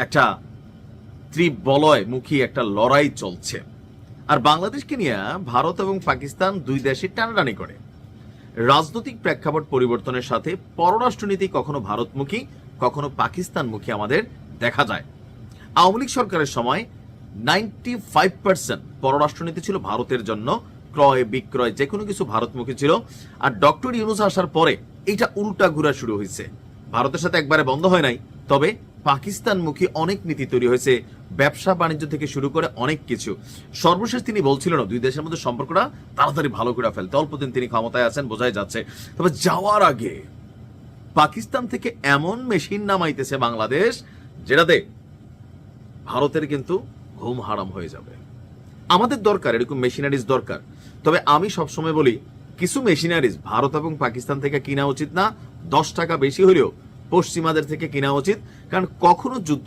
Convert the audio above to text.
একটা ত্রিবলয়মুখী একটা লড়াই চলছে। আর বাংলাদেশকে নিয়ে ভারত এবং পাকিস্তান দুই দেশে টানাটানি করে। রাজনৈতিক প্রেক্ষাপট পরিবর্তনের সাথে পররাষ্ট্রনীতি কখনো ভারতমুখী কখনো পাকিস্তানমুখী আমাদের দেখা যায়। আওয়ামী লীগ সরকারের সময় 95% পররাষ্ট্রনীতি ছিল ভারতের জন্য, ক্রয় বিক্রয় যে কোনো কিছু ভারতমুখী ছিল। আর ডক্টর ইউনূস আসার পরে এটা উল্টা ঘুরা শুরু হয়েছে। ভারতের সাথে একবারে বন্ধ হয় নাই, তবে পাকিস্তানমুখী অনেক নীতি তৈরি হয়েছে, ব্যবসা বাণিজ্য থেকে শুরু করে অনেক কিছু। সর্বশেষ তিনি বলছিলেন দুই দেশের মধ্যে সম্পর্কটা তাড়াতাড়ি ভালো করে ফেলতে, অল্প দিন তিনি ক্ষমতায় আছেন বোঝাই যাচ্ছে। তবে যাওয়ার আগে পাকিস্তান থেকে এমন মেশিন নামাইতেছে বাংলাদেশ যেটাতে ভারতের কিন্তু ঘুম হারাম হয়ে যাবে। আমাদের দরকার এরকম মেশিনারিজ দরকার। তবে আমি সবসময় বলি কিছু মেশিনারিজ ভারত এবং পাকিস্তান থেকে কিনা উচিত না, 10 টাকা বেশি হলেও পশ্চিমাদের থেকে কিনা উচিত। কারণ কখনো যুদ্ধ